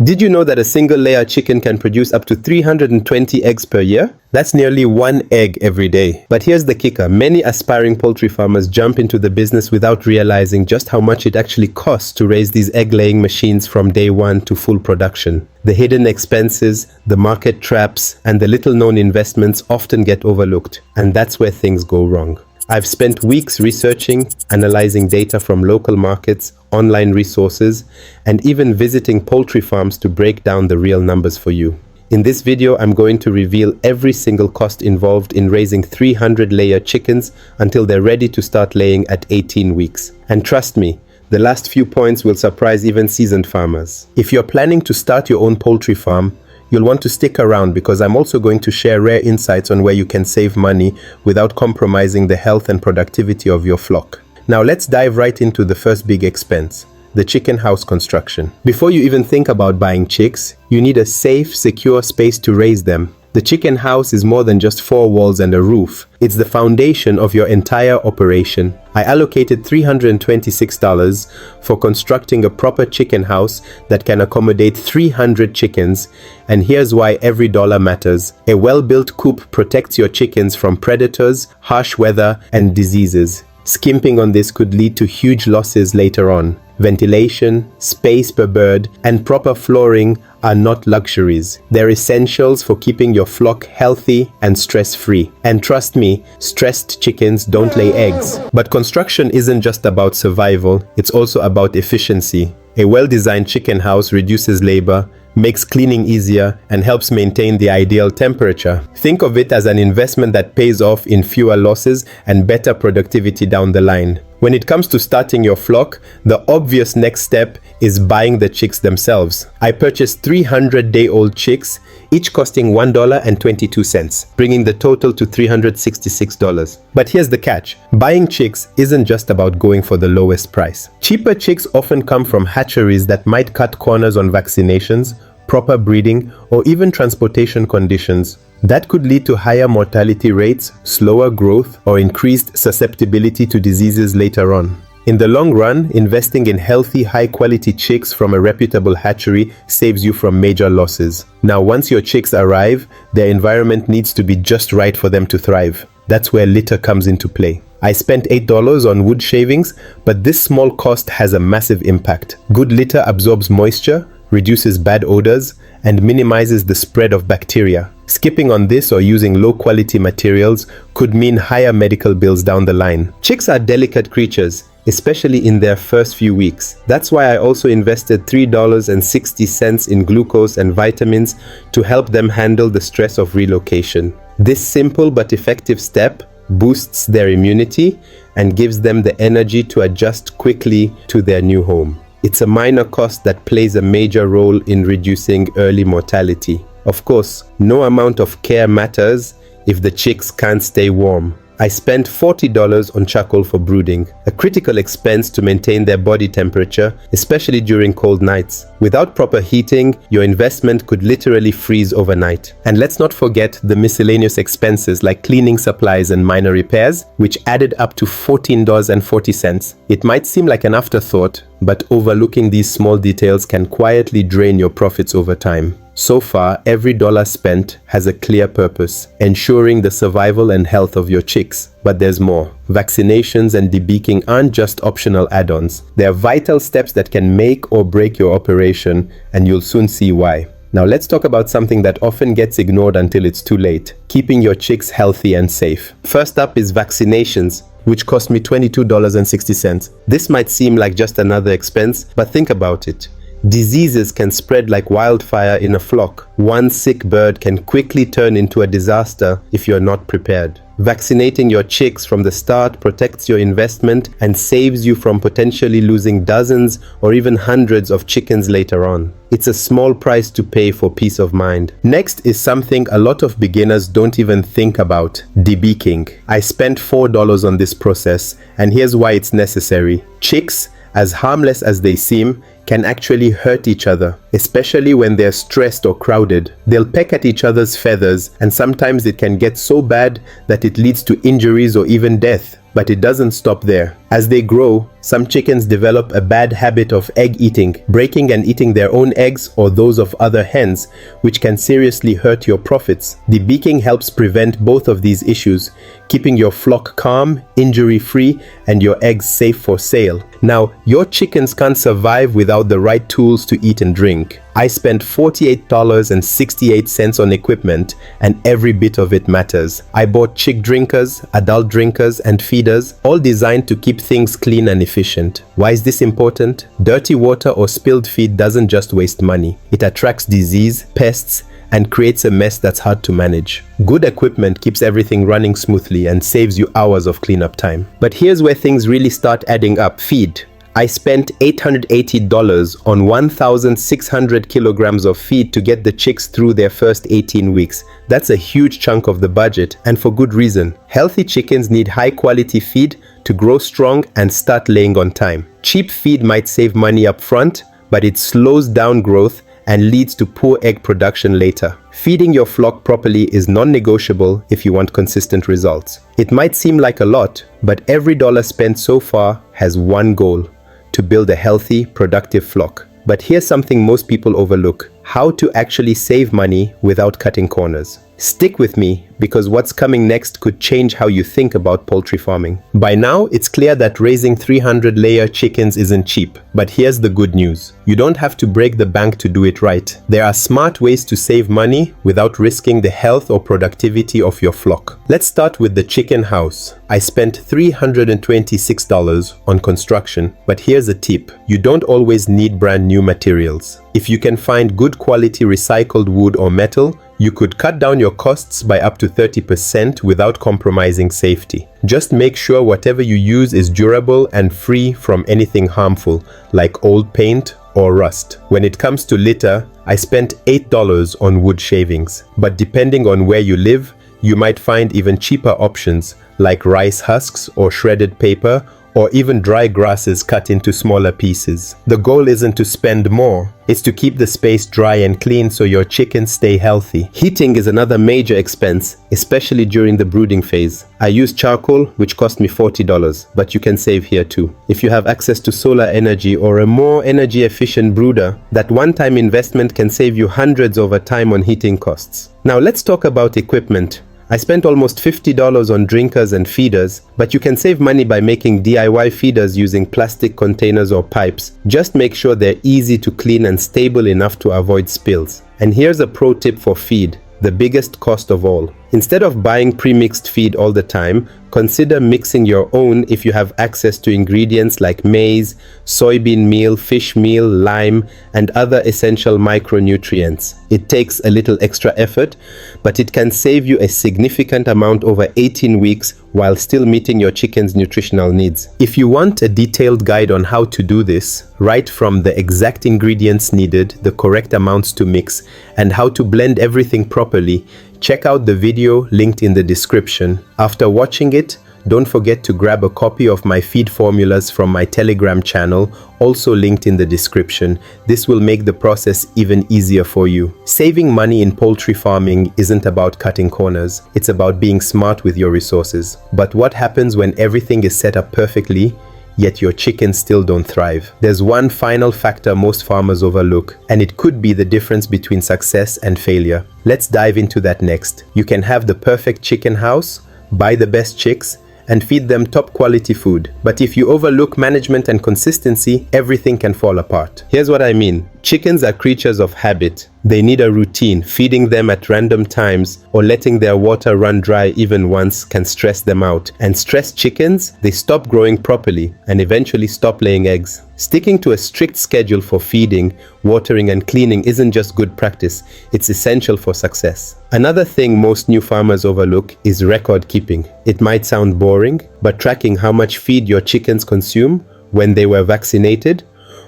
Did you know that a single layer chicken can produce up to 320 eggs per year? That's nearly one egg every day. But here's the kicker. Many aspiring poultry farmers jump into the business without realizing just how much it actually costs to raise these egg-laying machines from day one to full production. The hidden expenses, the market traps, and the little-known investments often get overlooked, and that's where things go wrong. I've spent weeks researching, analyzing data from local markets, online resources, and even visiting poultry farms to break down the real numbers for you. In this video, I'm going to reveal every single cost involved in raising 300-layer chickens until they're ready to start laying at 18 weeks. And trust me, the last few points will surprise even seasoned farmers. If you're planning to start your own poultry farm, you'll want to stick around because I'm also going to share rare insights on where you can save money without compromising the health and productivity of your flock. Now let's dive right into the first big expense, the chicken house construction. Before you even think about buying chicks, you need a safe, secure space to raise them. The chicken house is more than just 4 walls and a roof. It's the foundation of your entire operation. I allocated $326 for constructing a proper chicken house that can accommodate 300 chickens, and here's why every dollar matters. A well-built coop protects your chickens from predators, harsh weather, and diseases. Skimping on this could lead to huge losses later on. Ventilation, space per bird, and proper flooring are not luxuries. They're essentials for keeping your flock healthy and stress-free. And trust me, stressed chickens don't lay eggs. But construction isn't just about survival, it's also about efficiency. A well-designed chicken house reduces labor, makes cleaning easier, and helps maintain the ideal temperature. Think of it as an investment that pays off in fewer losses and better productivity down the line. When it comes to starting your flock, the obvious next step is buying the chicks themselves. I purchased 300-day-old chicks, each costing $1.22, bringing the total to $366. But here's the catch. Buying chicks isn't just about going for the lowest price. Cheaper chicks often come from hatcheries that might cut corners on vaccinations, proper breeding, or even transportation conditions. That could lead to higher mortality rates, slower growth, or increased susceptibility to diseases later on. In the long run, investing in healthy, high-quality chicks from a reputable hatchery saves you from major losses. Now, once your chicks arrive, their environment needs to be just right for them to thrive. That's where litter comes into play. I spent $8 on wood shavings, but this small cost has a massive impact. Good litter absorbs moisture, reduces bad odors, and minimizes the spread of bacteria. Skipping on this or using low-quality materials could mean higher medical bills down the line. Chicks are delicate creatures, especially in their first few weeks. That's why I also invested $3.60 in glucose and vitamins to help them handle the stress of relocation. This simple but effective step boosts their immunity and gives them the energy to adjust quickly to their new home. It's a minor cost that plays a major role in reducing early mortality. Of course, no amount of care matters if the chicks can't stay warm. I spent $40 on charcoal for brooding, a critical expense to maintain their body temperature, especially during cold nights. Without proper heating, your investment could literally freeze overnight. And let's not forget the miscellaneous expenses like cleaning supplies and minor repairs, which added up to $14.40. It might seem like an afterthought, but overlooking these small details can quietly drain your profits over time. So far, every dollar spent has a clear purpose, ensuring the survival and health of your chicks. But there's more. Vaccinations and debeaking aren't just optional add-ons. They are vital steps that can make or break your operation, and you'll soon see why. Now let's talk about something that often gets ignored until it's too late: keeping your chicks healthy and safe. First up is vaccinations, which cost me $22.60. This might seem like just another expense, but think about it. Diseases can spread like wildfire in a flock. One sick bird can quickly turn into a disaster if you're not prepared. Vaccinating your chicks from the start protects your investment and saves you from potentially losing dozens or even hundreds of chickens later on. It's a small price to pay for peace of mind. Next is something a lot of beginners don't even think about: debeaking. I spent $4 on this process, and here's why it's necessary. Chicks, as harmless as they seem, can actually hurt each other, especially when they're stressed or crowded. They'll peck at each other's feathers, and sometimes it can get so bad that it leads to injuries or even death. But it doesn't stop there. As they grow, some chickens develop a bad habit of egg eating, breaking and eating their own eggs or those of other hens, which can seriously hurt your profits. Debeaking helps prevent both of these issues, keeping your flock calm, injury-free, and your eggs safe for sale. Now, your chickens can't survive without the right tools to eat and drink. I spent $48.68 on equipment, and every bit of it matters. I bought chick drinkers, adult drinkers, and feeders, all designed to keep things clean and efficient. Why is this important? Dirty water or spilled feed doesn't just waste money. It attracts disease, pests, and creates a mess that's hard to manage. Good equipment keeps everything running smoothly and saves you hours of cleanup time. But here's where things really start adding up. Feed. I spent $880 on 1,600 kilograms of feed to get the chicks through their first 18 weeks. That's a huge chunk of the budget, and for good reason. Healthy chickens need high-quality feed to grow strong and start laying on time. Cheap feed might save money up front, but it slows down growth and leads to poor egg production later. Feeding your flock properly is non-negotiable if you want consistent results. It might seem like a lot, but every dollar spent so far has one goal: to build a healthy, productive flock. But here's something most people overlook: how to actually save money without cutting corners. Stick with me, because what's coming next could change how you think about poultry farming. By now, it's clear that raising 300-layer chickens isn't cheap. But here's the good news. You don't have to break the bank to do it right. There are smart ways to save money without risking the health or productivity of your flock. Let's start with the chicken house. I spent $326 on construction, but here's a tip. You don't always need brand new materials. If you can find good quality recycled wood or metal, you could cut down your costs by up to 30% without compromising safety. Just make sure whatever you use is durable and free from anything harmful, like old paint or rust. When it comes to litter, I spent $8 on wood shavings. But depending on where you live, you might find even cheaper options, like rice husks or shredded paper, or even dry grasses cut into smaller pieces. The goal isn't to spend more, it's to keep the space dry and clean so your chickens stay healthy. Heating is another major expense, especially during the brooding phase. I used charcoal, which cost me $40, but you can save here too. If you have access to solar energy or a more energy efficient brooder, that one-time investment can save you hundreds over time on heating costs. Now let's talk about equipment. I spent almost $50 on drinkers and feeders, but you can save money by making DIY feeders using plastic containers or pipes. Just make sure they're easy to clean and stable enough to avoid spills. And here's a pro tip for feed, the biggest cost of all. Instead of buying pre-mixed feed all the time, consider mixing your own if you have access to ingredients like maize, soybean meal, fish meal, lime, and other essential micronutrients. It takes a little extra effort, but it can save you a significant amount over 18 weeks while still meeting your chicken's nutritional needs. If you want a detailed guide on how to do this, right from the exact ingredients needed, the correct amounts to mix, and how to blend everything properly, check out the video linked in the description. After watching it, don't forget to grab a copy of my feed formulas from my Telegram channel, also linked in the description. This will make the process even easier for you. Saving money in poultry farming isn't about cutting corners. It's about being smart with your resources. But what happens when everything is set up perfectly, yet your chickens still don't thrive? There's one final factor most farmers overlook, and it could be the difference between success and failure. Let's dive into that next. You can have the perfect chicken house, buy the best chicks, and feed them top quality food. But if you overlook management and consistency, everything can fall apart. Here's what I mean. Chickens are creatures of habit. They need a routine. Feeding them at random times or letting their water run dry even once can stress them out. And stressed chickens, they stop growing properly and eventually stop laying eggs. Sticking to a strict schedule for feeding, watering, and cleaning isn't just good practice, it's essential for success. Another thing most new farmers overlook is record keeping. It might sound boring, but tracking how much feed your chickens consume, when they were vaccinated,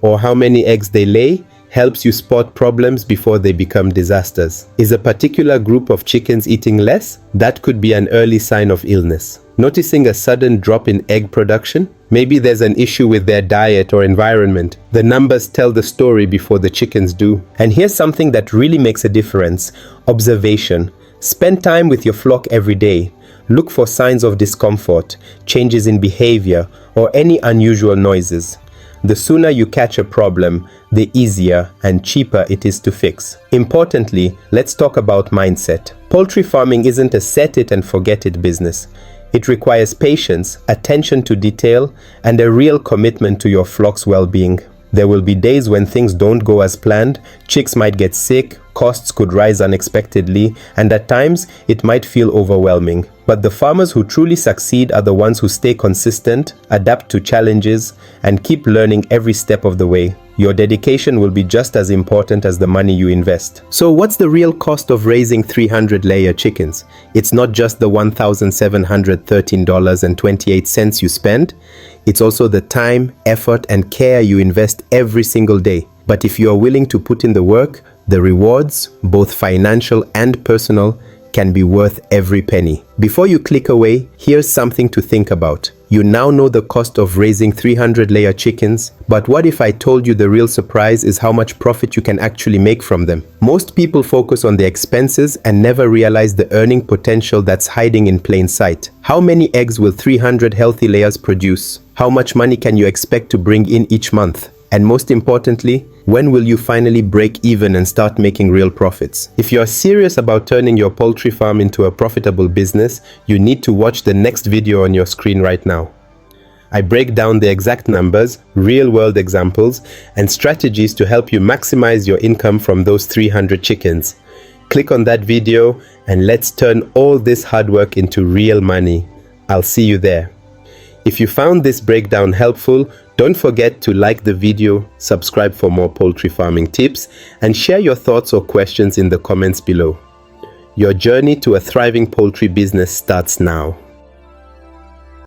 or how many eggs they lay helps you spot problems before they become disasters. Is a particular group of chickens eating less? That could be an early sign of illness. Noticing a sudden drop in egg production? Maybe there's an issue with their diet or environment. The numbers tell the story before the chickens do. And here's something that really makes a difference: observation. Spend time with your flock every day. Look for signs of discomfort, changes in behavior, or any unusual noises. The sooner you catch a problem, the easier and cheaper it is to fix. Importantly, let's talk about mindset. Poultry farming isn't a set it and forget it business. It requires patience, attention to detail, and a real commitment to your flock's well-being. There will be days when things don't go as planned, chicks might get sick, costs could rise unexpectedly, and at times it might feel overwhelming. But the farmers who truly succeed are the ones who stay consistent, adapt to challenges, and keep learning every step of the way. Your dedication will be just as important as the money you invest. So what's the real cost of raising 300-layer chickens? It's not just the $1,713.28 you spend. It's also the time, effort, and care you invest every single day. But if you are willing to put in the work, the rewards, both financial and personal, can be worth every penny. Before you click away, here's something to think about. You now know the cost of raising 300-layer chickens, but what if I told you the real surprise is how much profit you can actually make from them? Most people focus on the expenses and never realize the earning potential that's hiding in plain sight. How many eggs will 300 healthy layers produce? How much money can you expect to bring in each month? And most importantly, when will you finally break even and start making real profits? If you are serious about turning your poultry farm into a profitable business, you need to watch the next video on your screen right now. I break down the exact numbers, real-world examples, and strategies to help you maximize your income from those 300 chickens. Click on that video and let's turn all this hard work into real money. I'll see you there. If you found this breakdown helpful, don't forget to like the video, subscribe for more poultry farming tips, and share your thoughts or questions in the comments below. Your journey to a thriving poultry business starts now.